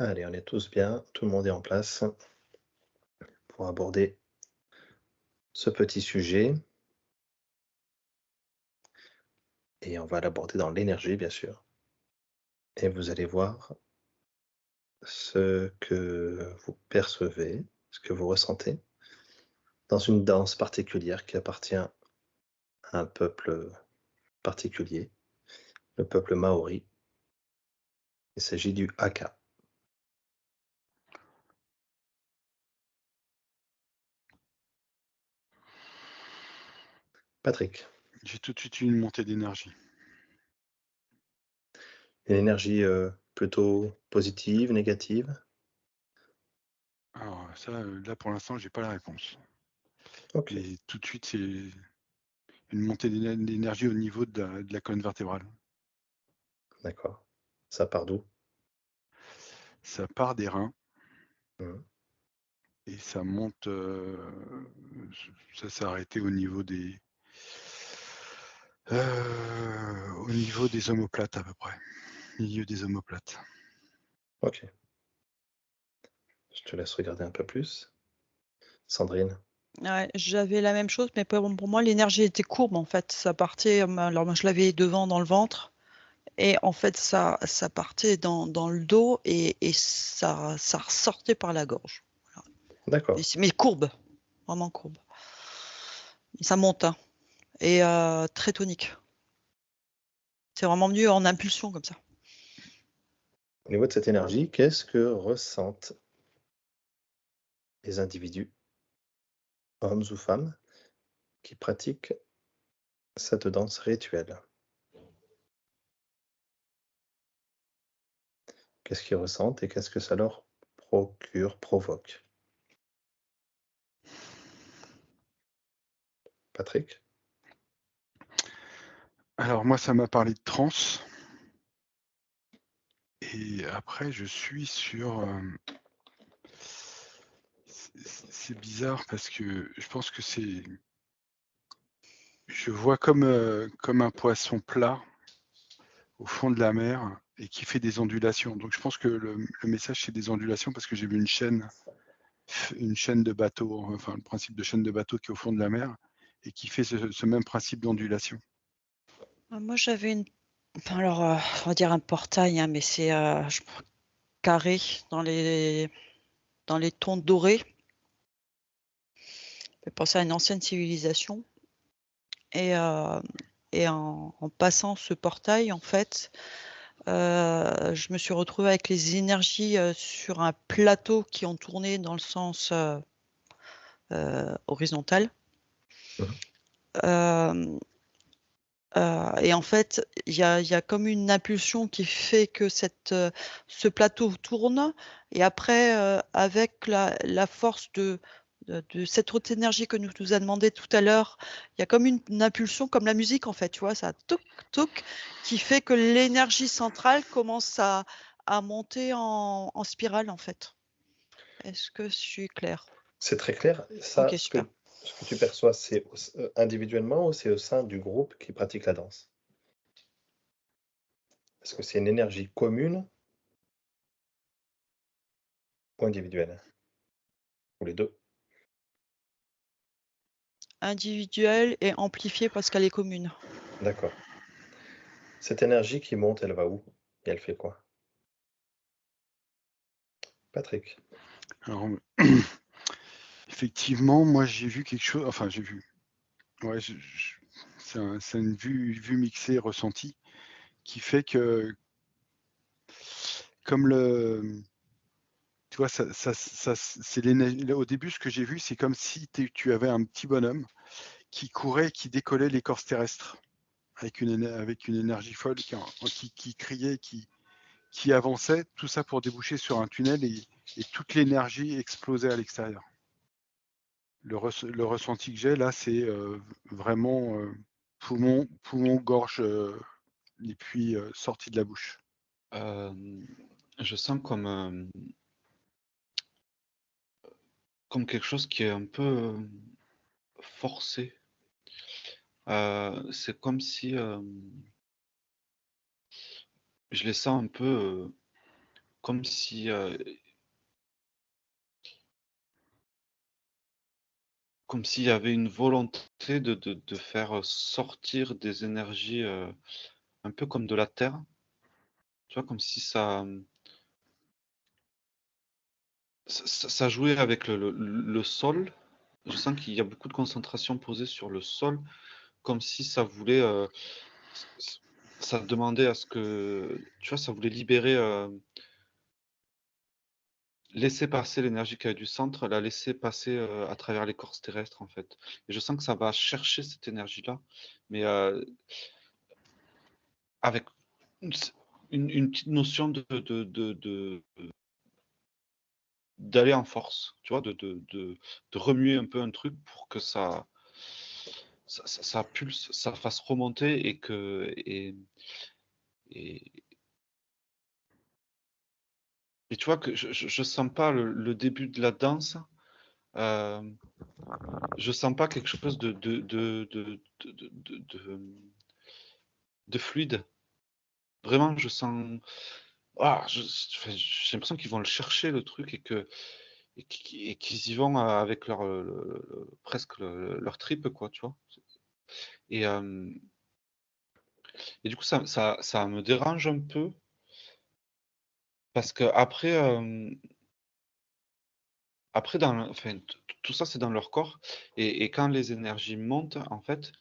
Allez, on est tous bien, tout le monde est en place pour aborder ce petit sujet et on va l'aborder dans l'énergie, bien sûr. Et vous allez voir ce que vous percevez, ce que vous ressentez dans une danse particulière qui appartient à un peuple particulier, le peuple maori. Il s'agit du haka. Patrick, J'ai tout de suite eu une montée d'énergie. une énergie plutôt positive, négative? Alors ça, là pour l'instant, j'ai pas la réponse. Ok, Mais tout de suite, c'est une montée d'énergie au niveau de la colonne vertébrale. d'accord. Ça part d'où? Ça part des reins Mhm. et ça monte, ça s'est arrêté au niveau des omoplates à peu près, milieu des omoplates. Ok, je te laisse regarder un peu plus. Sandrine? Ouais, j'avais la même chose, mais pour moi, l'énergie était courbe, en fait. Ça partait, alors moi, je l'avais devant dans le ventre et en fait, ça partait dans le dos et ça ressortait par la gorge. D'accord. Mais courbe, vraiment courbe. Et ça monte, hein, et très tonique. C'est vraiment mieux en impulsion comme ça. Au niveau de cette énergie, qu'est-ce que ressentent les individus, hommes ou femmes, qui pratiquent cette danse rituelle? Qu'est-ce qu'ils ressentent et qu'est-ce que ça leur procure, provoque? Patrick? Alors moi, ça m'a parlé de transe et après je suis sur, c'est bizarre parce que je pense que je vois comme un poisson plat au fond de la mer et qui fait des ondulations. Donc je pense que le message, c'est des ondulations parce que j'ai vu une chaîne de bateaux, enfin le principe de chaîne de bateau qui est au fond de la mer et qui fait ce même principe d'ondulation. Moi, j'avais alors, on va dire un portail, hein, mais c'est carré dans les tons dorés. Ça fait penser à une ancienne civilisation. Et, en passant ce portail, en fait, je me suis retrouvée avec les énergies, sur un plateau qui ont tourné dans le sens, horizontal. Mmh. Hem, et en fait, il y a comme une impulsion qui fait que ce plateau tourne et après, avec la force de cette haute énergie que nous a demandé tout à l'heure, il y a comme une impulsion comme la musique en fait, tu vois? Ça toc toc qui fait que l'énergie centrale commence à monter en spirale en fait. Est-ce que je suis claire? C'est très clair. Ça, OK, super. ce que tu perçois, c'est individuellement ou c'est au sein du groupe qui pratique la danse? Est-ce que c'est une énergie commune ou individuelle? Ou les 2? Individuelle et amplifiée parce qu'elle est commune. D'accord. Cette énergie qui monte, elle va où? Et elle fait quoi? Patrick? Alors, effectivement, moi j'ai vu quelque chose, enfin j'ai vu, ouais, c'est une vue mixée ressentie qui fait que comme tu vois, c'est au début, ce que j'ai vu, c'est comme si tu avais un petit bonhomme qui courait, qui décollait l'écorce terrestre avec une énergie folle, qui criait, qui avançait, tout ça pour déboucher sur un tunnel et toute l'énergie explosait à l'extérieur. Le ressenti que j'ai là, c'est vraiment poumon, gorge, et puis sortie de la bouche. Hem, je sens comme quelque chose qui est un peu, forcé. C'est comme si, je les sens un peu, comme si comme s'il y avait une volonté de faire sortir des énergies un peu comme de la terre. Tu vois, comme si ça jouait avec le sol. Je sens qu'il y a beaucoup de concentration posée sur le sol, comme si ça voulait, ça demandait à ce que, tu vois, ça voulait libérer, laisser passer l'énergie qui a du centre, la laisser passer à travers l'écorce terrestre, en fait. Et je sens que ça va chercher cette énergie-là, mais avec une petite notion d'aller en force, tu vois, de remuer un peu un truc pour que ça pulse, ça fasse remonter et, et tu vois que je sens pas le début de la danse. euh, je sens pas quelque chose de fluide. Vraiment, je sens. Ah, enfin, j'ai l'impression qu'ils vont le chercher le truc et qu'ils y vont avec leur presque leur trip quoi, tu vois. Et, euh, et du coup, ça me dérange un peu parce que après enfin, tout ça c'est dans leur corps et quand les énergies montent, en fait,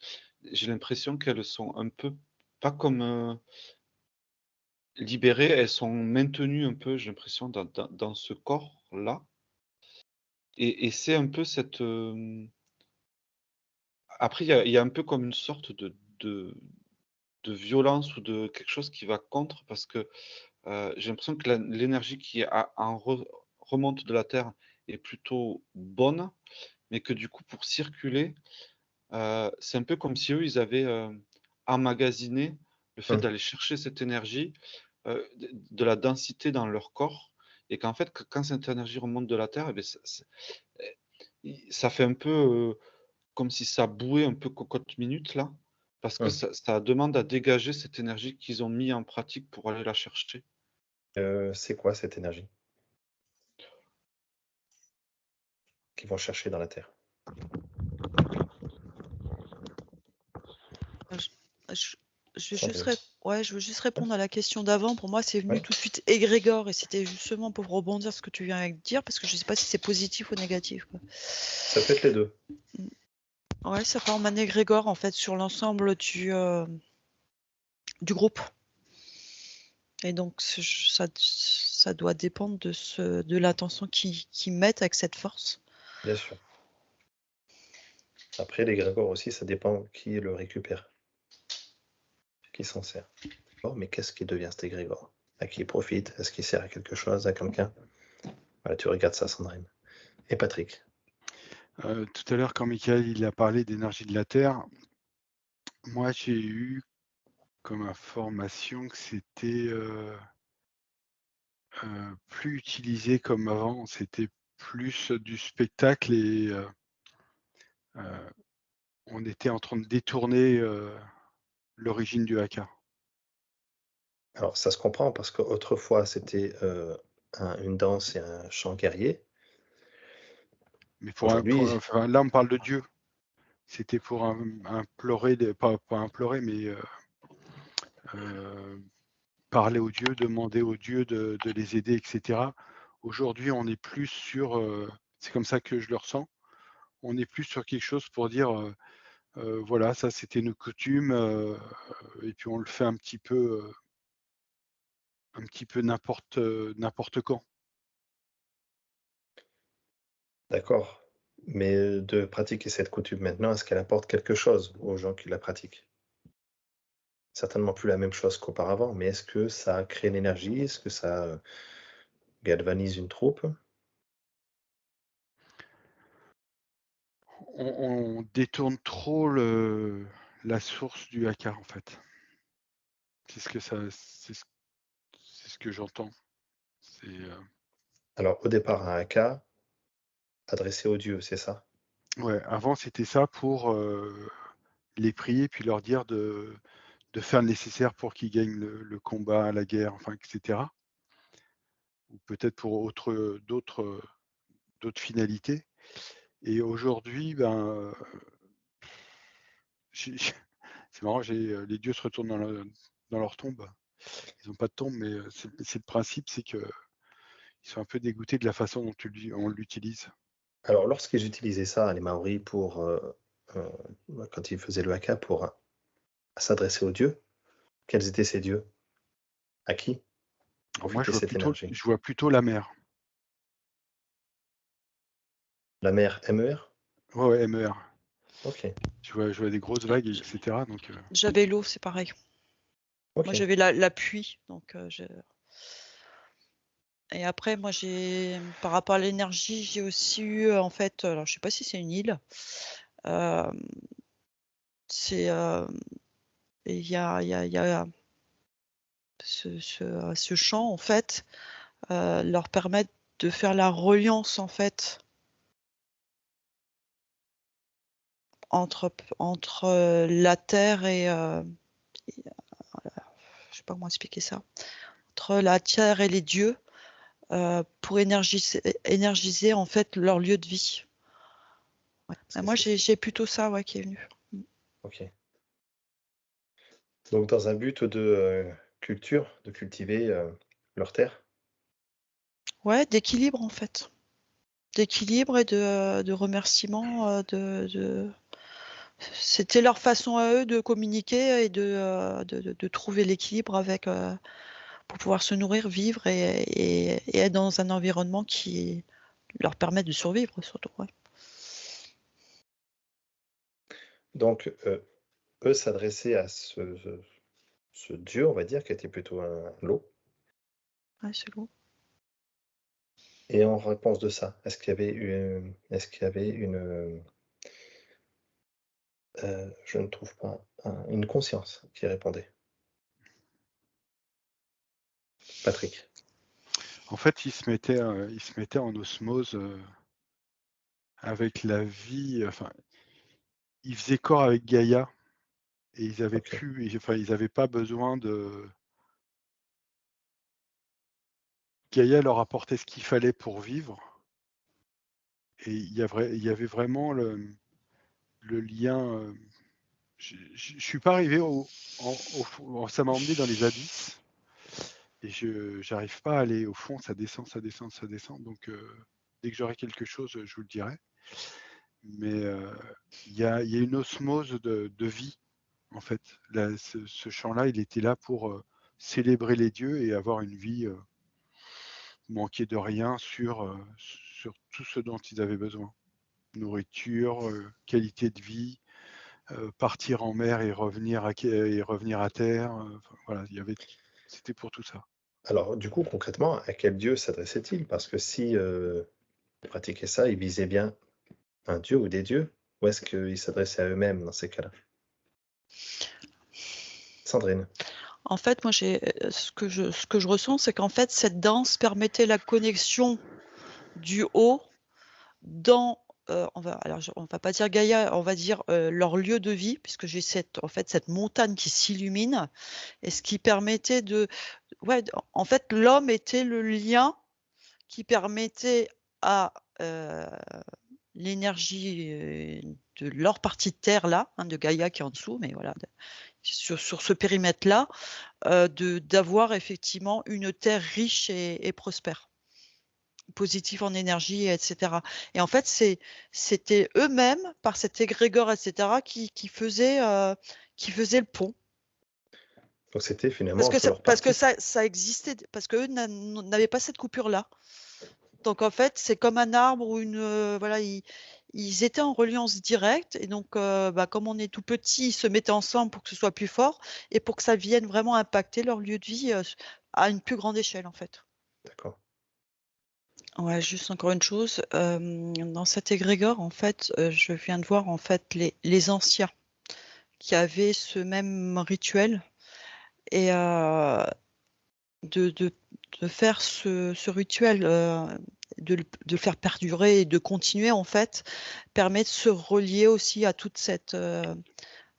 j'ai l'impression qu'elles sont un peu pas comme libérées, elles sont maintenues un peu, j'ai l'impression, dans ce corps-là. Et c'est un peu cette. Après, il y a un peu comme une sorte de violence ou de quelque chose qui va contre parce que j'ai l'impression que l'énergie qui remonte de la Terre est plutôt bonne, mais que du coup, pour circuler, c'est un peu comme si eux, ils avaient emmagasiné le fait Mmh. d'aller chercher cette énergie, de la densité dans leur corps, et qu'en fait, quand cette énergie remonte de la Terre, eh ben, ça fait un peu comme si ça bouait un peu cocotte minute là, parce que Mmh. ça demande à dégager cette énergie qu'ils ont mis en pratique pour aller la chercher. C'est quoi cette énergie qu'ils vont chercher dans la terre? Je, je- je veux juste, Sandrine? ouais, je veux juste Ouais, répondre à la question d'avant. Pour moi, c'est venu ouais, tout de suite égrégore et c'était justement pour rebondir sur ce que tu viens de dire parce que je sais pas si c'est positif ou négatif, quoi. ça peut être les 2. Ouais, ça forme un égrégore en fait sur l'ensemble du groupe. Et donc ça doit dépendre de l'intention qu'ils mettent avec cette force. Bien sûr. Après l'égrégore aussi, ça dépend qui le récupère, qui s'en sert. Oh, mais qu'est-ce qui devient cet égrégore? À qui il profite? Est-ce qu'il sert à quelque chose, à quelqu'un? Voilà, tu regardes ça, Sandrine. Et Patrick? Tout à l'heure, quand Michael il a parlé d'énergie de la Terre, moi j'ai eu comme information que c'était plus utilisé comme avant, c'était plus du spectacle et on était en train de détourner l'origine du haka. Alors ça se comprend parce qu'autrefois c'était, une danse et un chant guerrier. Mais Aujourd'hui, enfin, là, on parle de Dieu. C'était pour implorer, pas implorer, mais parler aux dieux, demander aux dieux de les aider, etc. Aujourd'hui, on est plus sur, c'est comme ça que je le ressens, on est plus sur quelque chose pour dire, voilà, ça c'était nos coutumes, et puis on le fait un petit peu n'importe quand. d'accord, mais de pratiquer cette coutume maintenant, est-ce qu'elle apporte quelque chose aux gens qui la pratiquent? Certainement plus la même chose qu'auparavant, mais est-ce que ça crée l'énergie? Est-ce que ça, galvanise une troupe? On détourne trop la source du haka, en fait. C'est ce que j'entends. C'est, Alors au départ un haka adressé aux dieux, c'est ça? ouais, avant c'était ça pour les prier, puis leur dire de faire le nécessaire pour qu'ils gagnent le combat, la guerre, enfin, etc. ou peut-être pour d'autres finalités. Et aujourd'hui, c'est marrant, les dieux se retournent dans leur tombe. Ils n'ont pas de tombe, mais c'est le principe, c'est qu'ils sont un peu dégoûtés de la façon dont on l'utilise. Alors, lorsqu'ils utilisaient ça, les Maoris, quand ils faisaient le haka pour s'adresser aux dieux, quels étaient ces dieux? À qui Alors moi, profitait cette énergie? je vois plutôt la mer. La mer MER? Ouais, MER. Ok, Je vois des grosses vagues, etc. Donc, J'avais l'eau, c'est pareil. ok. Moi, j'avais la pluie, donc et après, moi, par rapport à l'énergie, j'ai aussi eu, en fait, alors je sais pas si c'est une île. C'est, il y a ce champ, en fait, leur permet de faire la reliance, en fait, entre la terre et je sais pas comment expliquer ça, entre la terre et les dieux, pour énergiser en fait leur lieu de vie. Ouais. Moi, j'ai plutôt ça, ouais, qui est venu. Ok. Donc, dans un but de culture, de cultiver leur terre. Ouais, d'équilibre en fait, d'équilibre et de remerciement. C'était leur façon à eux de communiquer et de trouver l'équilibre avec pour pouvoir se nourrir, vivre et être dans un environnement qui leur permet de survivre surtout. Ouais. Donc, eux s'adressaient à ce dieu, on va dire, qui était plutôt un lot. Ouais, c'est beau. Et en réponse de ça, est-ce qu'il y avait je ne trouve pas, une conscience qui répondait? Patrick? en fait, ils se mettaient en osmose avec la vie. Enfin, ils faisaient corps avec Gaïa et ils avaient Ok. ils n'avaient pas besoin de. Gaïa leur apportait ce qu'il fallait pour vivre. Et il y avait vraiment le lien. Je suis pas arrivé ça m'a emmené dans les abysses et je j'arrive pas à aller au fond. Ça descend, ça descend, ça descend. Donc dès que j'aurai quelque chose, je vous le dirai. Mais il y a une osmose de vie en fait. Là, ce chant-là, il était là pour célébrer les dieux et avoir une vie manquer de rien sur tout ce dont ils avaient besoin. Nourriture, qualité de vie, partir en mer et revenir à terre. Voilà, c'était pour tout ça. Alors, du coup, concrètement, à quel dieu s'adressait-il? Parce que si ils pratiquaient ça, ils visaient bien un dieu ou des dieux, ou est-ce qu'ils s'adressaient à eux-mêmes dans ces cas-là? Sandrine? En fait, moi, ce que je ressens, c'est qu'en fait, cette danse permettait la connexion du haut dans, on va pas dire Gaïa, on va dire leur lieu de vie, puisque j'ai cette montagne qui s'illumine, et ce qui permettait en fait, l'homme était le lien qui permettait à l'énergie de leur partie de terre là, de Gaïa qui est en dessous, mais voilà, sur ce périmètre-là, d'avoir effectivement une terre riche et prospère, positive en énergie, etc. Et en fait, c'était eux-mêmes, par cet égrégore, etc., qui faisaient le pont. Donc c'était finalement entre leurs Parce que parties. ça existait, parce qu'eux n'avaient pas cette coupure-là. Donc en fait, c'est comme un arbre ou voilà, ils étaient en reliance directe et donc comme on est tout petit, ils se mettaient ensemble pour que ce soit plus fort et pour que ça vienne vraiment impacter leur lieu de vie à une plus grande échelle en fait. D'accord. Ouais, juste encore une chose, dans cet égrégore en fait, je viens de voir en fait les anciens qui avaient ce même rituel et de faire ce rituel, de le faire perdurer et de continuer en fait, permet de se relier aussi à toute cette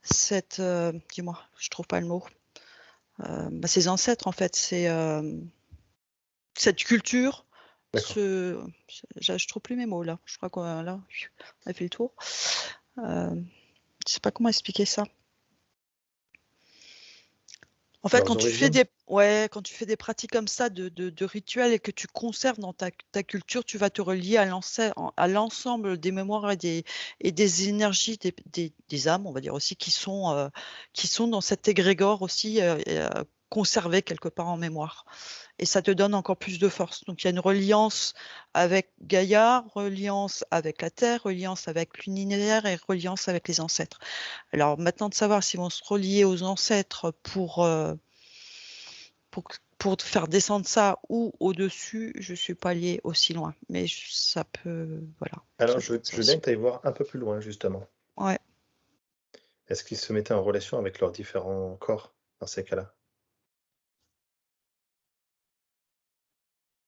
dis-moi, je trouve pas le mot, ses ancêtres en fait, cette culture, D'accord. je trouve plus mes mots là. Je crois qu'on là, on a fait le tour. Je sais pas comment expliquer ça. En fait, Leurs quand tu fais origines? quand tu fais des pratiques comme ça de rituels et que tu conserves dans ta culture, tu vas te relier à l'ensemble des mémoires et des énergies des âmes, on va dire aussi, qui sont dans cet égrégore aussi conservé quelque part en mémoire. Et ça te donne encore plus de force. Donc il y a une reliance avec Gaïa, reliance avec la Terre, reliance avec l'univers et reliance avec les ancêtres. Alors maintenant de savoir s'ils vont se relier aux ancêtres pour te faire descendre ça ou au-dessus, je ne suis pas allée aussi loin. Mais ça peut, voilà. Alors, Ça je peut être ça veux bien aussi. que tu ailles voir un peu plus loin, justement. Ouais. Est-ce qu'ils se mettaient en relation avec leurs différents corps dans ces cas-là?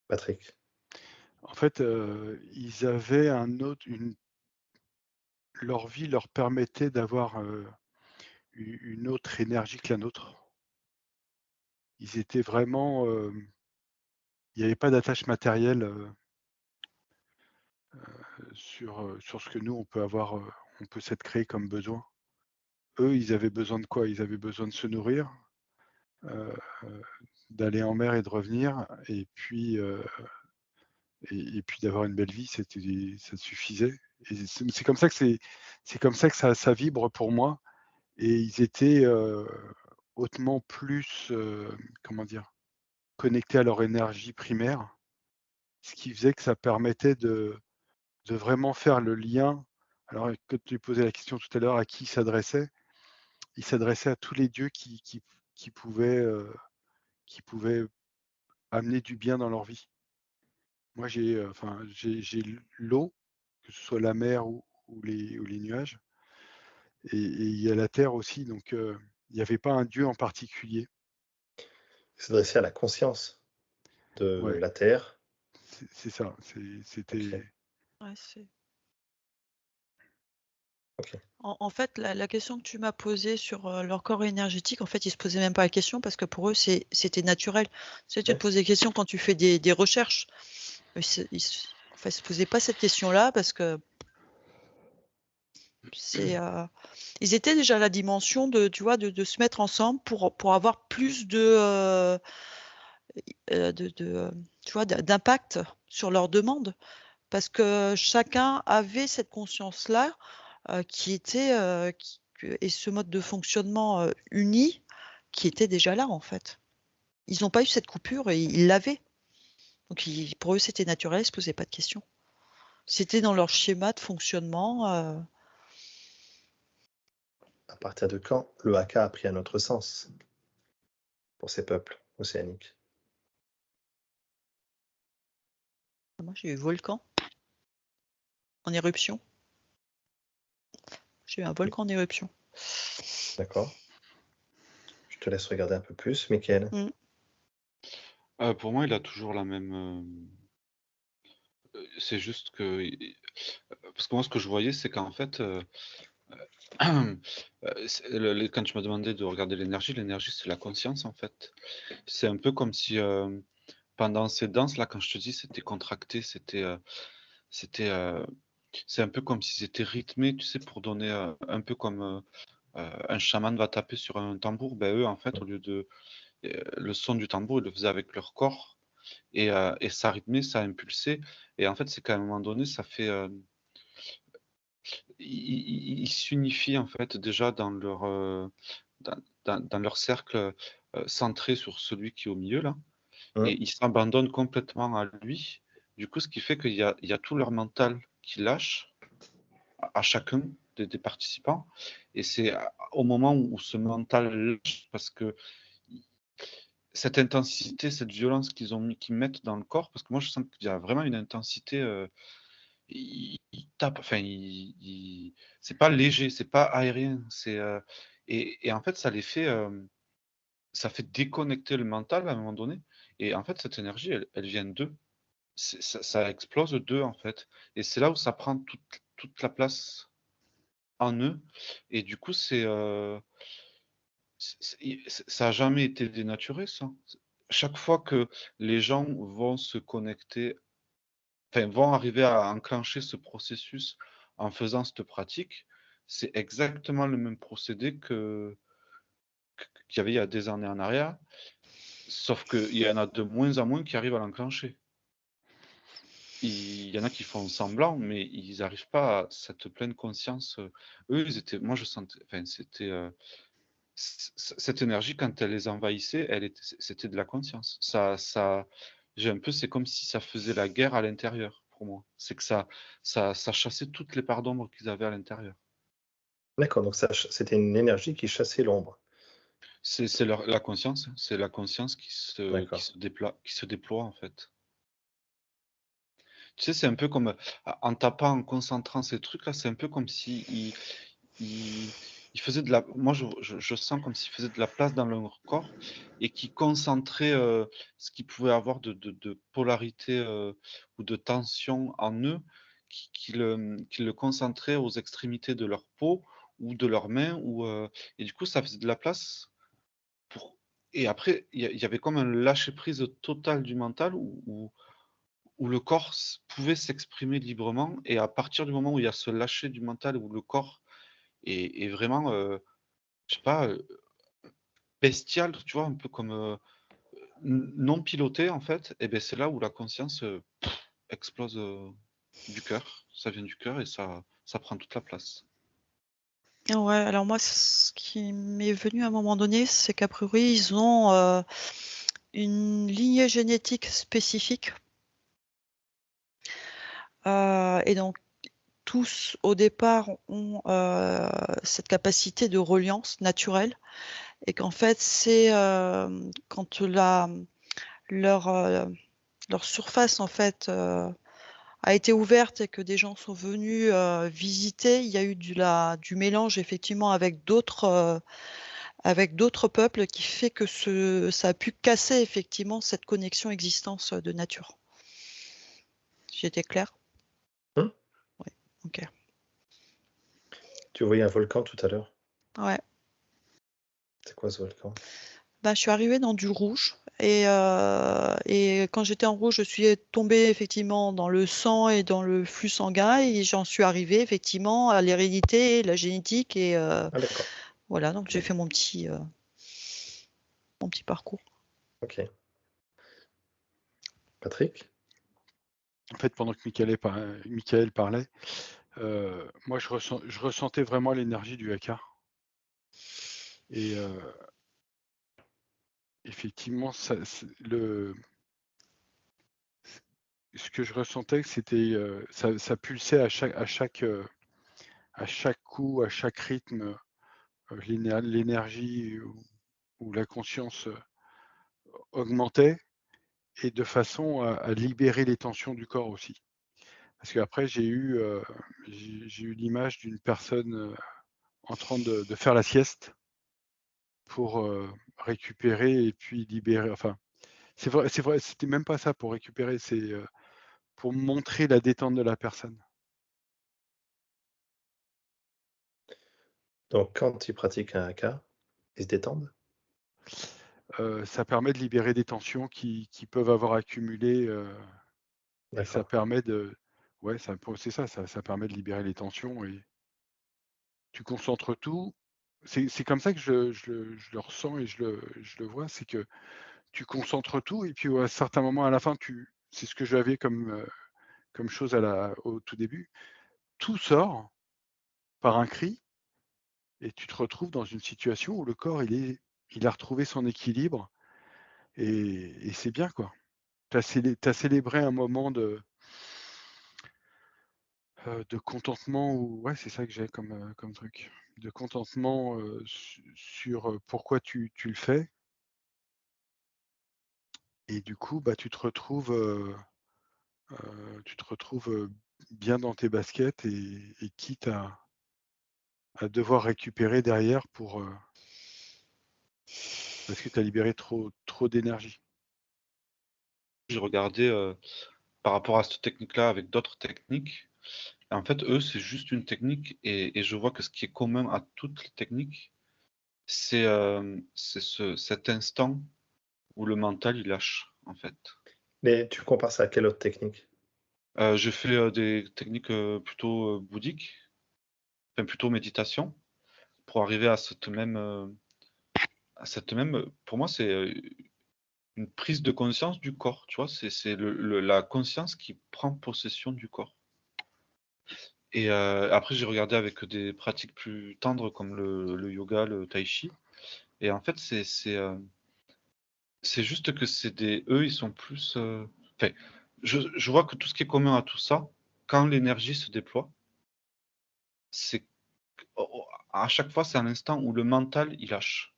Patrick? En fait, ils avaient leur vie leur permettait d'avoir une autre énergie que la nôtre. Ils étaient vraiment, il n'y avait pas d'attache matérielle sur ce que nous on peut avoir, on peut s'être créé comme besoin. Eux, ils avaient besoin de quoi? Ils avaient besoin de se nourrir, euh, d'aller en mer et de revenir, et puis d'avoir une belle vie, ça suffisait. Et c'est comme ça que ça vibre pour moi. Et ils étaient hautement plus, comment dire, connectés à leur énergie primaire, ce qui faisait que ça permettait de vraiment faire le lien. Alors, quand tu posais la question tout à l'heure, à qui il s'adressait à tous les dieux qui pouvaient amener du bien dans leur vie. Moi, j'ai l'eau, que ce soit la mer ou les nuages, et il y a la terre aussi, donc il n'y avait pas un dieu en particulier. Ils s'adressaient à la conscience de Ouais, la Terre. c'est ça. C'était. Ouais, c'est... Ok. En fait, la question que tu m'as posée sur leur corps énergétique, en fait, ils se posaient même pas la question parce que pour eux, c'était naturel. Tu sais, tu te Ouais. poses des questions quand tu fais des recherches. En fait, ils se posaient pas cette question-là parce que ils étaient déjà à la dimension tu vois, de se mettre ensemble pour avoir plus tu vois, d'impact sur leurs demandes. Parce que chacun avait cette conscience-là qui était et ce mode de fonctionnement uni qui était déjà là en fait. Ils n'ont pas eu cette coupure et ils l'avaient. Donc pour eux c'était naturel, ils ne se posaient pas de questions. C'était dans leur schéma de fonctionnement. À partir de quand le haka a pris un autre sens pour ces peuples océaniques? Moi j'ai eu volcan en éruption. J'ai eu un volcan en éruption. D'accord. Je te laisse regarder un peu plus, Mickaël. Pour moi, il a toujours la même. C'est juste que. Parce que moi, ce que je voyais, c'est qu'en fait, quand tu m'as demandé de regarder l'énergie, c'est la conscience, en fait. C'est un peu comme si, pendant ces danses-là, quand je te dis, c'était contracté, c'était, c'est un peu comme si c'était rythmé, tu sais, pour donner, un peu comme, un chaman va taper sur un tambour. Ben eux, en fait, au lieu de, le son du tambour, ils le faisaient avec leur corps et ça rythmait, ça impulsait et en fait, c'est qu'à un moment donné, ça fait, ils s'unifient, en fait, déjà dans leur, dans leur cercle, centré sur celui qui est au milieu, là. Et Mmh. ils s'abandonnent complètement à lui. Du coup, ce qui fait qu'il y a tout leur mental qui lâche à chacun des participants. Et c'est au moment où ce mental lâche, parce que cette intensité, cette violence qu'ils mettent dans le corps, parce que moi je sens qu'il y a vraiment une intensité, ils tapent, enfin, c'est pas léger, c'est pas aérien, et en fait, ça fait déconnecter le mental à un moment donné. Et en fait, cette énergie, elle vient d'eux. Ça explose d'eux, en fait. Et c'est là où ça prend toute la place en eux. Et du coup, ça a jamais été dénaturé, ça. chaque fois que les gens vont se connecter, enfin, vont arriver à enclencher ce processus en faisant cette pratique, c'est exactement le même procédé qu'il y avait il y a des années en arrière, sauf qu'il y en a de moins en moins qui arrivent à l'enclencher. Il y en a qui font semblant, mais ils n'arrivent pas à cette pleine conscience. Eux, ils étaient, moi je sentais, enfin, c'était cette énergie quand elle les envahissait, c'était de la conscience. J'ai un peu, c'est comme si ça faisait la guerre à l'intérieur pour moi. C'est que ça chassait toutes les parts d'ombre qu'ils avaient à l'intérieur. D'accord, donc c'était une énergie qui chassait l'ombre. C'est la conscience, c'est la conscience qui D'accord. se déploie en fait. Tu sais, c'est un peu comme en tapant, en concentrant ces trucs-là, c'est un peu comme si il faisait de la. Moi, je sens comme s'il faisait de la place dans leur corps et qui concentrait ce qu'ils pouvaient avoir de polarité ou de tension en eux, qui le concentrait aux extrémités de leur peau ou de leurs mains. Et du coup, ça faisait de la place pour. Et après, il y avait comme un lâcher-prise total du mental où le corps pouvait s'exprimer librement. Et à partir du moment où il y a ce lâcher du mental, où le corps est vraiment, je sais pas, bestial, tu vois, un peu comme non piloté en fait, et ben c'est là où la conscience explose du cœur. Ça vient du cœur et ça prend toute la place. Ouais, alors moi, ce qui m'est venu à un moment donné, c'est qu'a priori, ils ont une lignée génétique spécifique. Et donc, tous, au départ, ont cette capacité de reliance naturelle. Et qu'en fait, c'est quand leur surface, en fait, a été ouverte et que des gens sont venus visiter, il y a eu du mélange, effectivement, avec d'autres peuples qui fait que ça a pu casser effectivement cette connexion existence de nature. J'étais claire? Hum Oui, ok. Tu voyais un volcan tout à l'heure. Ouais. C'est quoi ce volcan? Bah, je suis arrivée dans du rouge et quand j'étais en rouge, je suis tombée effectivement dans le sang et dans le flux sanguin et j'en suis arrivée effectivement à l'hérédité, la génétique et Ah d'accord, voilà, donc j'ai fait mon petit parcours. ok. Patrick? En fait, pendant que Michael parlait, moi je ressentais vraiment l'énergie du haka. Et effectivement, ce que je ressentais, c'était ça pulsait à chaque coup, à chaque rythme, l'énergie ou la conscience augmentait et de façon à libérer les tensions du corps aussi. Parce qu'après, j'ai eu l'image d'une personne en train de faire la sieste pour récupérer et puis libérer. Enfin, c'est vrai, c'était même pas ça pour récupérer, c'est pour montrer la détente de la personne. Donc quand ils pratiquent un haka, ils se détendent? Ça permet de libérer des tensions qui peuvent avoir accumulé et ça D'accord. permet de. Ouais, c'est ça permet de libérer les tensions et tu concentres tout. C'est comme ça que je le ressens et je le vois, c'est que tu concentres tout et puis à un certain moment à la fin, c'est ce que j'avais comme chose au tout début, tout sort par un cri et tu te retrouves dans une situation où le corps il a retrouvé son équilibre et c'est bien quoi. Tu as célébré un moment de contentement ou ouais, c'est ça que j'ai comme truc, de contentement, sur, pourquoi tu le fais et du coup, bah, tu te retrouves, bien dans tes baskets et quitte à devoir récupérer derrière parce que tu as libéré trop d'énergie. J'ai regardé par rapport à cette technique-là avec d'autres techniques. Et en fait, eux, c'est juste une technique et je vois que ce qui est commun à toutes les techniques, c'est cet instant où le mental il lâche en fait. Mais tu compares ça à quelle autre technique? Je fais des techniques plutôt bouddhiques, enfin plutôt méditation, pour arriver à cette même, pour moi c'est une prise de conscience du corps, tu vois, c'est la conscience qui prend possession du corps. Et après j'ai regardé avec des pratiques plus tendres comme le yoga, le tai chi, et en fait c'est juste que eux ils sont plus, enfin, je vois que tout ce qui est commun à tout ça, quand l'énergie se déploie, c'est à chaque fois c'est un instant où le mental il lâche,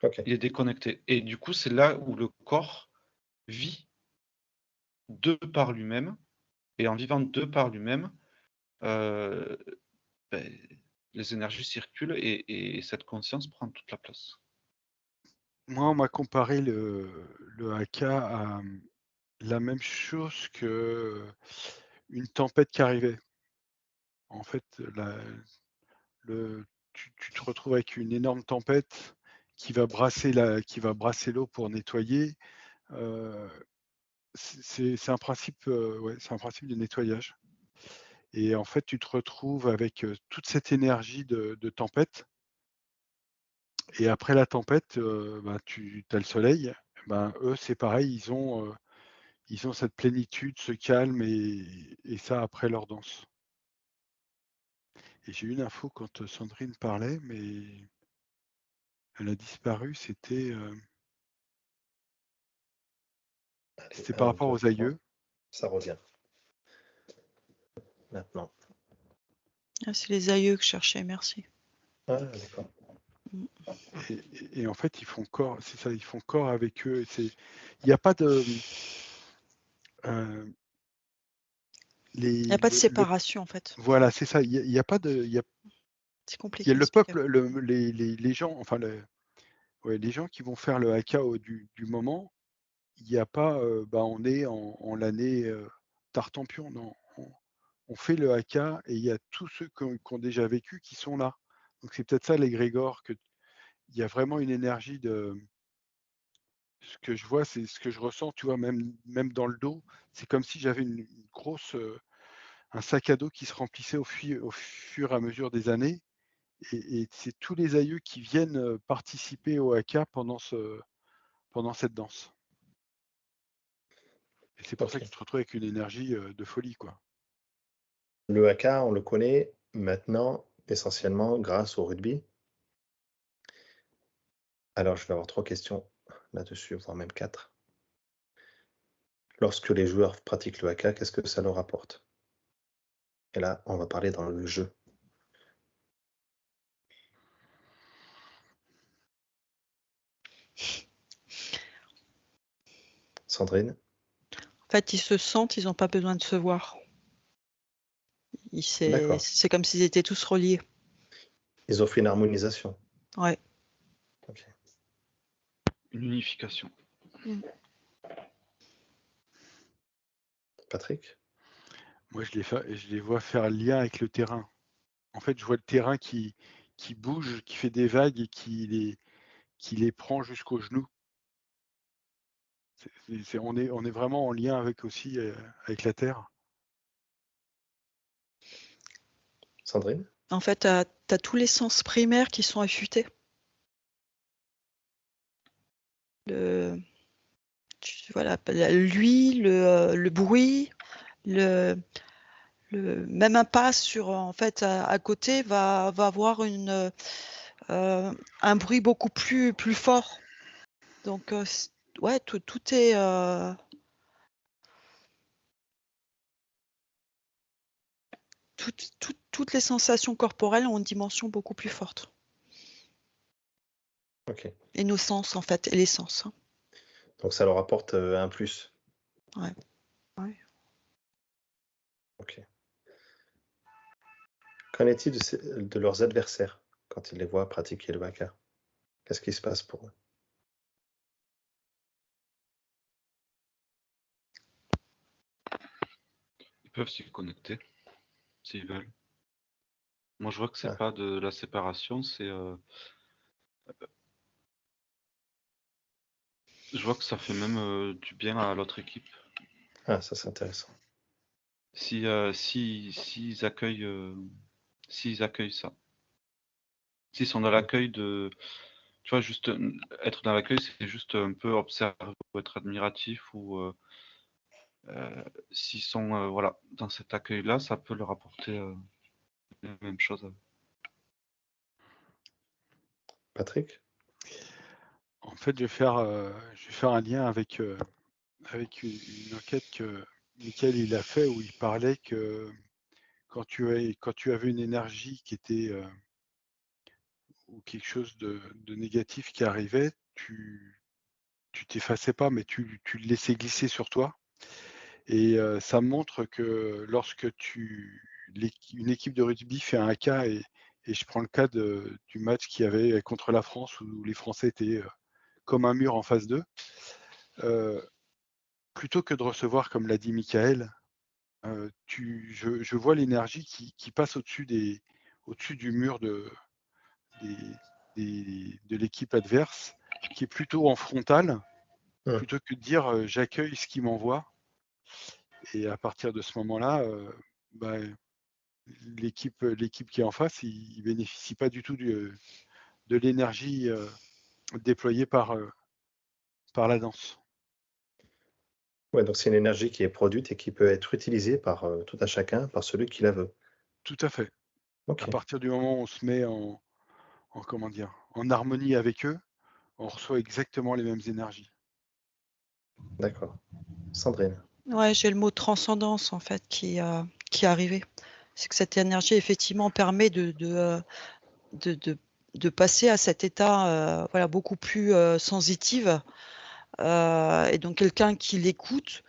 Ok. il est déconnecté, et du coup c'est là où le corps vit de par lui-même, et en vivant de par lui-même, euh, ben, les énergies circulent et cette conscience prend toute la place. Moi, on m'a comparé le haka à la même chose que une tempête qui arrivait. En fait, tu te retrouves avec une énorme tempête qui va brasser l'eau pour nettoyer. C'est un principe, c'est un principe de nettoyage. Et en fait, tu te retrouves avec toute cette énergie de tempête. Et après la tempête, tu as le soleil. Eux, c'est pareil, ils ont cette plénitude, ce calme et ça après leur danse. Et j'ai eu une info quand Sandrine parlait, mais elle a disparu. C'était Allez, par 1, rapport 2, aux 3. aïeux. Ça revient. Maintenant. Ah, c'est les aïeux que je cherchais, merci. Ah, d'accord. Et en fait, ils font corps. C'est ça, ils font corps avec eux. Il n'y a pas de Il n'y a pas de séparation, en fait. voilà, c'est ça. Il y a pas de. C'est Il compliqué y a à le expliquer. peuple, les gens, enfin les gens qui vont faire le haka du moment. Il n'y a pas, on est en l'année Tartampion. Non, on fait le haka et il y a tous ceux qui ont déjà vécu qui sont là. Donc c'est peut-être ça l'égrégore, que il y a vraiment une énergie de. Ce que je vois, c'est ce que je ressens, tu vois, même dans le dos. C'est comme si j'avais une grosse, un sac à dos qui se remplissait au fur et à mesure des années. Et c'est tous les aïeux qui viennent participer au haka pendant cette danse. Et c'est pour ça que Ok. tu te retrouves avec une énergie de folie, quoi. Le haka, on le connaît maintenant essentiellement grâce au rugby. Alors, je vais avoir 3 questions là-dessus, voire même 4. Lorsque les joueurs pratiquent le haka, qu'est-ce que ça leur apporte? Et là, on va parler dans le jeu. Sandrine? En fait, ils se sentent, ils n'ont pas besoin de se voir. D'accord. C'est comme s'ils étaient tous reliés. Ils offrent une harmonisation. Ouais. Ok. Une unification. Patrick? Moi, je les vois faire le lien avec le terrain. En fait, je vois le terrain qui bouge, qui fait des vagues et qui les prend jusqu'aux genoux. On est vraiment en lien avec aussi avec la terre. Sandrine? En fait, tu as tous les sens primaires qui sont affûtés. Voilà, l'huile, le bruit, même un pas sur, en fait, à côté va avoir un bruit beaucoup plus fort. Donc, ouais, tout est. Toutes les sensations corporelles ont une dimension beaucoup plus forte. Ok. Et nos sens, en fait, et les sens. Hein. Donc ça leur apporte un plus. Ouais. Ouais. Ok. Qu'en est-il de leurs adversaires quand ils les voient pratiquer le haka? Qu'est-ce qui se passe pour eux? Ils peuvent s'y connecter s'ils veulent. Moi, je vois que c'est Ah, pas de la séparation, c'est Je vois que ça fait même du bien à l'autre équipe. Ah, ça c'est intéressant. S'ils accueillent ça. S'ils sont dans l'accueil de. Tu vois, juste être dans l'accueil, c'est juste un peu observer ou être admiratif ou s'ils sont voilà, dans cet accueil-là, ça peut leur apporter la même chose. Patrick? En fait, je vais faire un lien avec une enquête que Michael il a fait où il parlait que quand tu avais une énergie qui était ou quelque chose de négatif qui arrivait, tu t'effaçais pas, mais tu le laissais glisser sur toi. Et ça montre que lorsque une équipe de rugby fait un AK, et je prends le cas du match qu'il y avait contre la France où les Français étaient comme un mur en face d'eux, plutôt que de recevoir, comme l'a dit Michael, je vois l'énergie qui passe au-dessus du mur de l'équipe adverse, qui est plutôt en frontal, plutôt que de dire j'accueille ce qui m'envoie. Et à partir de ce moment-là, bah, l'équipe qui est en face, il bénéficie pas du tout de l'énergie déployée par la danse. Ouais, donc c'est une énergie qui est produite et qui peut être utilisée par tout un chacun, par celui qui la veut. Tout à fait. À Ok, partir du moment où on se met en comment dire, en harmonie avec eux, on reçoit exactement les mêmes énergies. d'accord. Sandrine? Ouais, j'ai le mot transcendance en fait qui est arrivé. C'est que cette énergie effectivement permet de passer à cet état voilà, beaucoup plus sensitive. Et donc quelqu'un qui l'écoute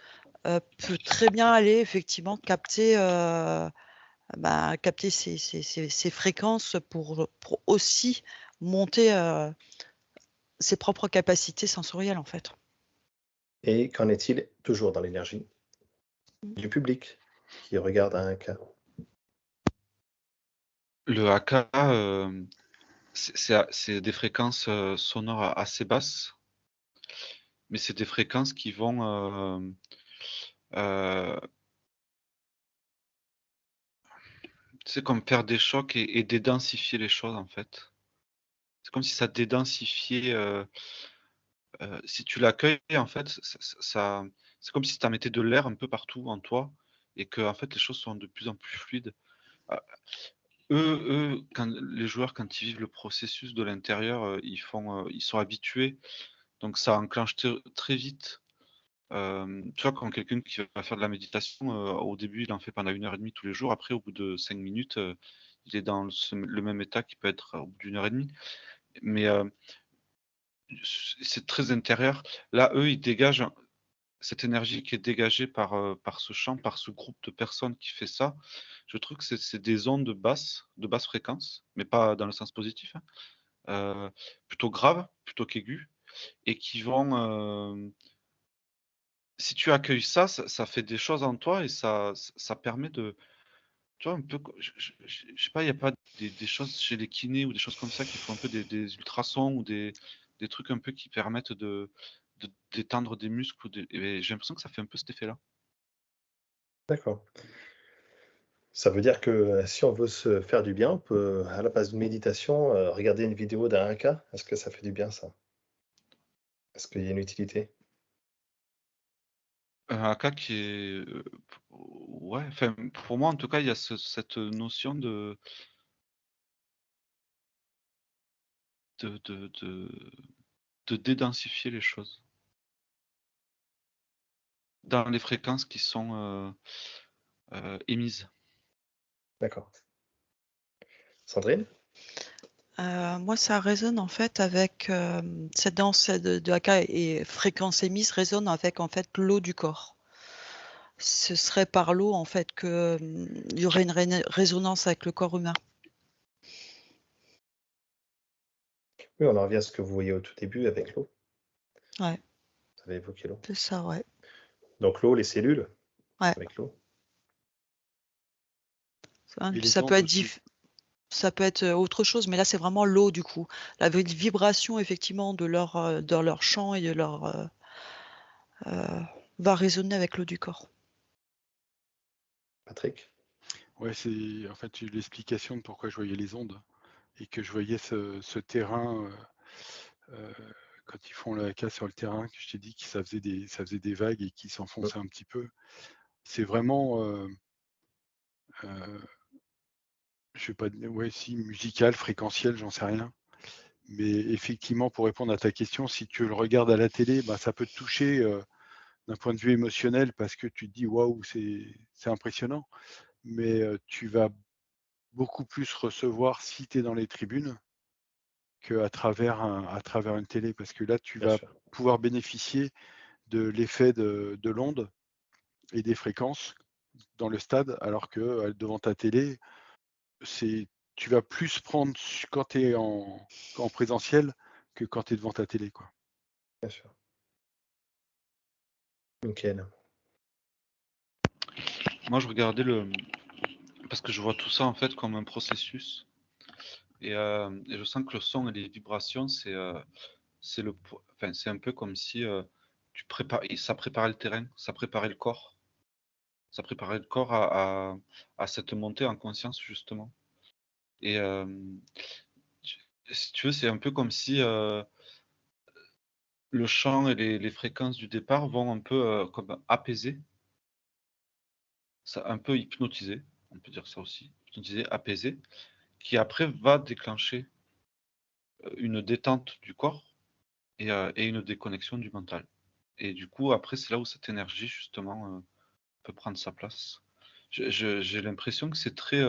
peut très bien aller effectivement capter ces fréquences pour aussi monter ses propres capacités sensorielles en fait. Et qu'en est-il toujours dans l'énergie du public qui regarde un cas? Le AK, c'est des fréquences sonores assez basses, mais c'est des fréquences qui vont c'est comme faire des chocs et dédensifier les choses en fait. C'est comme si ça dédensifiait, si tu l'accueilles en fait, c'est comme si tu en mettais de l'air un peu partout en toi et que en fait les choses sont de plus en plus fluides. Ah, quand les joueurs, quand ils vivent le processus de l'intérieur, ils sont habitués, donc ça enclenche très vite. Tu vois, quand quelqu'un qui va faire de la méditation, au début, il en fait pendant 1 heure et demie tous les jours. Après, au bout de 5 minutes, il est dans le même état qui peut être au bout d'1 heure et demie. Mais c'est très intérieur. Là, eux, ils dégagent cette énergie qui est dégagée par ce chant, par ce groupe de personnes qui fait ça. Je trouve que c'est des ondes de basse fréquence, mais pas dans le sens positif, hein, plutôt graves, plutôt qu'aiguës, et qui vont, si tu accueilles ça, ça fait des choses en toi et ça permet de, tu vois, un peu, je sais pas, il y a pas des choses chez les kinés ou des choses comme ça qui font un peu des ultrasons ou des trucs un peu qui permettent de détendre des muscles ou et j'ai l'impression que ça fait un peu cet effet-là. D'accord. Ça veut dire que si on veut se faire du bien, on peut, à la place d'une méditation, regarder une vidéo d'un haka? Est-ce que ça fait du bien ça? Est-ce qu'il y a une utilité? Un cas qui est, ouais, enfin, pour moi en tout cas, il y a cette notion de de de de dédensifier les choses dans les fréquences qui sont, émises. D'accord. Sandrine? Moi, ça résonne en fait avec cette danse de haka et fréquence émise résonne avec en fait l'eau du corps. Ce serait par l'eau en fait que il y aurait une résonance avec le corps humain. Oui, on en revient à ce que vous voyez au tout début avec l'eau. Ouais, Vous avez évoqué l'eau. c'est ça, ouais. Donc l'eau, les cellules Ouais. avec l'eau. Et les Ça peut ondes être aussi. Ça peut être autre chose, mais là, c'est vraiment l'eau, du coup. La vibration, effectivement, de leur chant et de leur va résonner avec l'eau du corps. Patrick? Ouais, c'est en fait j'ai eu l'explication de pourquoi je voyais les ondes et que je voyais ce terrain quand ils font le haka sur le terrain, que je t'ai dit que ça faisait des vagues et qui s'enfonçaient un petit peu. C'est vraiment, je sais pas, ouais, si musical, fréquentiel, j'en sais rien. Mais effectivement, pour répondre à ta question, si tu le regardes à la télé, bah, ça peut te toucher d'un point de vue émotionnel parce que tu te dis waouh, c'est impressionnant. Mais tu vas beaucoup plus recevoir si tu es dans les tribunes qu'à travers une télé, parce que là, tu Bien vas sûr. pouvoir bénéficier de l'effet de l'onde et des fréquences dans le stade, alors que devant ta télé, tu vas plus prendre quand tu es en présentiel que quand tu es devant ta télé, quoi. Bien sûr. Nickel. Moi, je regardais parce que je vois tout ça en fait comme un processus. Et je sens que le son et les vibrations, c'est un peu comme si ça préparait le terrain, ça préparait le corps. Ça préparait le corps à cette montée en conscience, justement. Et si tu veux, c'est un peu comme si le chant et les fréquences du départ vont un peu comme apaiser, ça, un peu hypnotiser, on peut dire ça aussi, hypnotiser, apaiser, qui après va déclencher une détente du corps et une déconnexion du mental. Et du coup, après, c'est là où cette énergie, justement, peut prendre sa place. J'ai l'impression que c'est très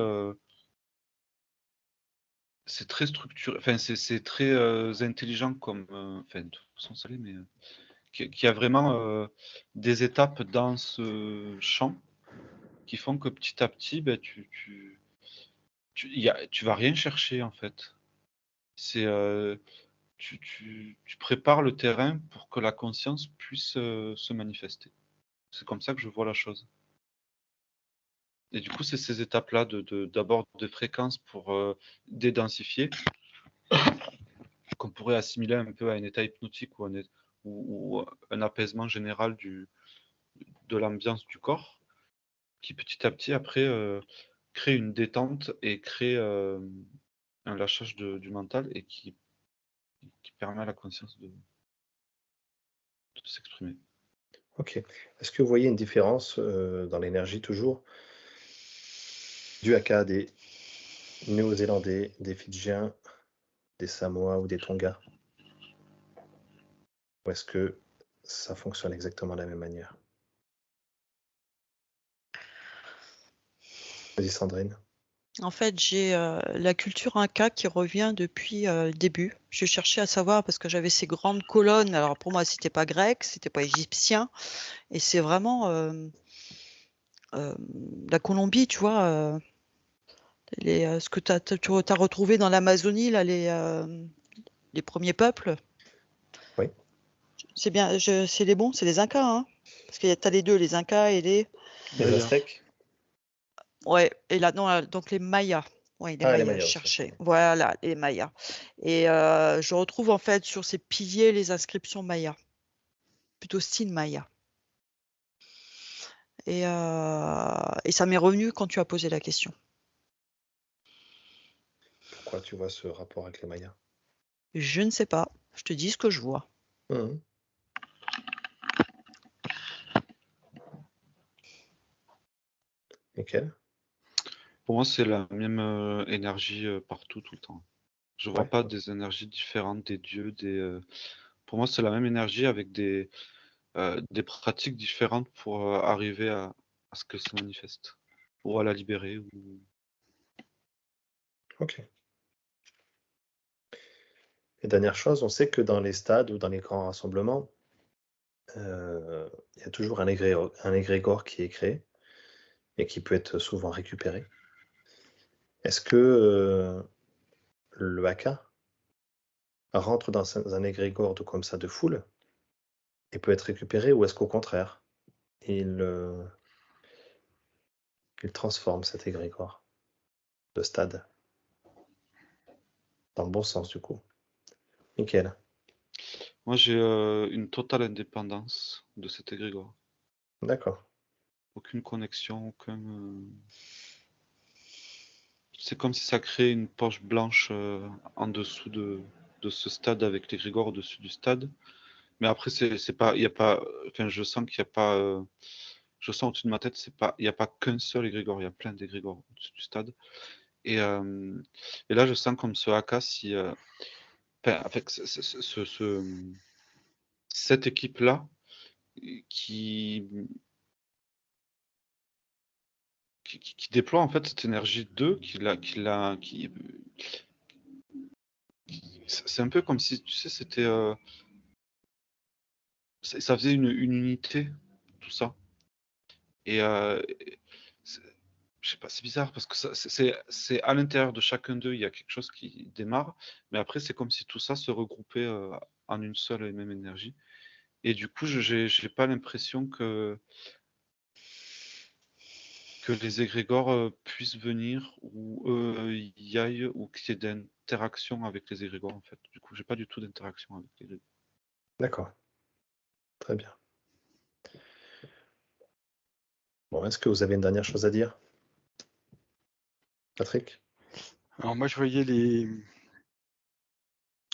structuré, enfin, c'est très intelligent comme, enfin, de toute façon, ça l'est, mais qu'il y a vraiment des étapes dans ce champ qui font que petit à petit, ben, tu vas rien chercher, en fait. C'est, tu prépares le terrain pour que la conscience puisse se manifester. C'est comme ça que je vois la chose. Et du coup, c'est ces étapes-là d'abord de fréquence pour dédensifier, qu'on pourrait assimiler un peu à un état hypnotique ou un apaisement général de l'ambiance du corps, qui petit à petit après crée une détente et crée un lâchage du mental et qui permet à la conscience de s'exprimer. Ok. Est-ce que vous voyez une différence dans l'énergie toujours du haka des Néo-Zélandais, des Fidjiens, des Samoa ou des Tonga? Ou est-ce que ça fonctionne exactement de la même manière? Vas-y Sandrine. En fait, j'ai la culture Inca qui revient depuis le début. Je cherchais à savoir parce que j'avais ces grandes colonnes. Alors pour moi, c'était pas grec, c'était pas égyptien, et c'est vraiment la Colombie, tu vois. Ce que tu as retrouvé dans l'Amazonie, là, les premiers peuples. Oui. C'est bien, c'est les bons, c'est les Incas, hein, parce qu'il y a les deux, les Incas et les. Les Maya. Aztèques? Ouais, et là, non, donc les Mayas. Oui, les Ah, les Mayas, Mayas je aussi. cherchais. Voilà, les Mayas. Et je retrouve en fait sur ces piliers les inscriptions Mayas, plutôt style Maya. Et ça m'est revenu quand tu as posé la question. Pourquoi tu vois ce rapport avec les Mayas? Je ne sais pas. Je te dis ce que je vois. Mhm. Nickel. Pour moi, c'est la même énergie partout, tout le temps. Je vois Ouais. pas des énergies différentes des dieux. Pour moi, c'est la même énergie avec des pratiques différentes pour arriver à ce que ça manifeste, ou à la libérer. Ok. Et dernière chose, on sait que dans les stades ou dans les grands rassemblements, il y a toujours un égrégore qui est créé et qui peut être souvent récupéré. Est-ce que le haka rentre dans un égrégore comme ça de foule et peut être récupéré, ou est-ce qu'au contraire, il transforme cet égrégore de stade? Dans le bon sens, du coup. Nickel. Moi, j'ai une totale indépendance de cet égrégore. D'accord. Aucune connexion, aucun. C'est comme si ça créait une poche blanche en dessous de ce stade avec l'égrégore au-dessus du stade. Mais après, c'est pas, il y a pas. Enfin, je sens qu'il n'y a pas. Je sens au-dessus de ma tête, il n'y a pas qu'un seul égrégore, il y a plein d'égrégores au-dessus du stade. Et là, je sens comme ce haka, si. Enfin, avec cette équipe-là, qui déploie en fait cette énergie d'eux, c'est un peu comme si, tu sais, c'était, ça faisait une unité, tout ça. Et je sais pas, c'est bizarre parce que c'est à l'intérieur de chacun d'eux, il y a quelque chose qui démarre, mais après c'est comme si tout ça se regroupait en une seule et même énergie. Et du coup, j'ai pas l'impression que les égrégores puissent venir ou y aillent ou qu'il y ait d'interaction avec les égrégores en fait. Du coup, j'ai pas du tout d'interaction avec les égrégores. D'accord. Très bien. Bon, est-ce que vous avez une dernière chose à dire? Patrick? Alors moi, je voyais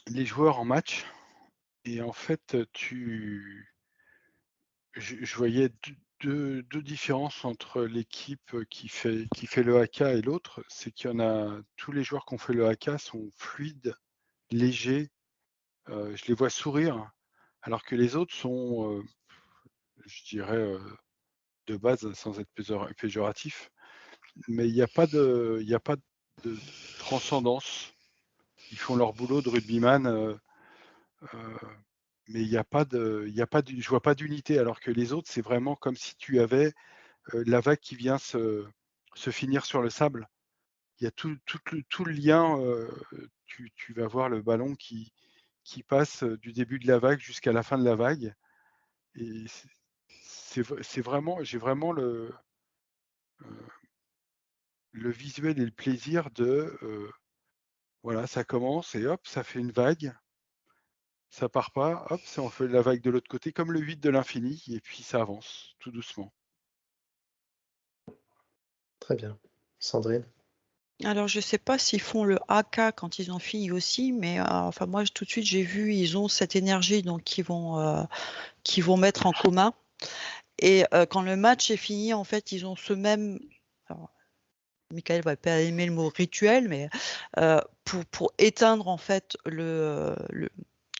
les joueurs en match et en fait, je voyais deux différences entre l'équipe qui fait le haka et l'autre. C'est qu'il y en a, tous les joueurs qui ont fait le haka sont fluides, légers, je les vois sourire, alors que les autres sont, je dirais, de base, sans être péjoratif, mais il n'y a pas de transcendance. Ils font leur boulot de rugbyman, mais il n'y a pas de, je vois pas d'unité, alors que les autres, c'est vraiment comme si tu avais la vague qui vient se finir sur le sable. Il y a tout le lien, tu vas voir le ballon qui passe du début de la vague jusqu'à la fin de la vague. Et c'est vraiment, j'ai vraiment le visuel et le plaisir de, voilà, ça commence et hop, ça fait une vague. Ça part pas, hop, ça on fait la vague de l'autre côté, comme le 8 de l'infini, et puis ça avance, tout doucement. Très bien. Sandrine? Alors, je sais pas s'ils font le haka quand ils ont fini aussi, mais enfin moi tout de suite j'ai vu ils ont cette énergie donc qu'ils vont mettre en commun. Et quand le match est fini, en fait, ils ont ce même. Alors, Michael va pas aimer le mot rituel, mais pour éteindre en fait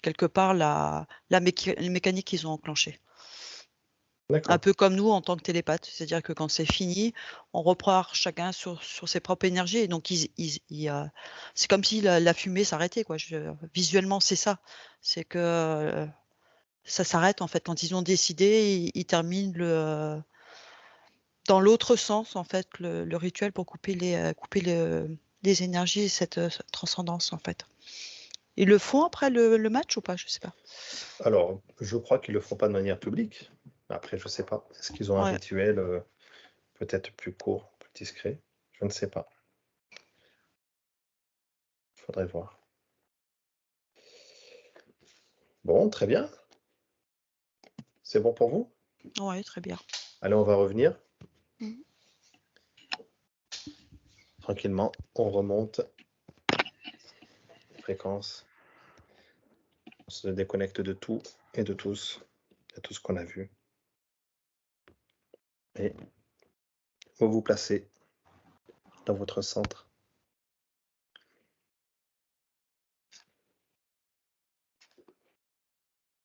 quelque part les mécaniques qu'ils ont enclenchées. Un D'accord. peu comme nous en tant que télépathe, c'est-à-dire que quand c'est fini, on reprend chacun sur ses propres énergies et donc c'est comme si la fumée s'arrêtait quoi. Visuellement c'est ça, c'est que ça s'arrête en fait quand ils ont décidé, ils terminent dans l'autre sens en fait le rituel pour couper les énergies et cette transcendance en fait. Ils le font après le match ou pas? Je sais pas. Alors, je crois qu'ils le font pas de manière publique. Après, je sais pas. Est-ce qu'ils ont un Ouais. rituel peut-être plus court, plus discret? Je ne sais pas. Faudrait voir. Bon, très bien. C'est bon pour vous? Ouais, très bien. Allez, on va revenir. Mhm. Tranquillement, on remonte. Fréquence. On se déconnecte de tout et de tous. De tout ce qu'on a vu. Et vous vous placez dans votre centre.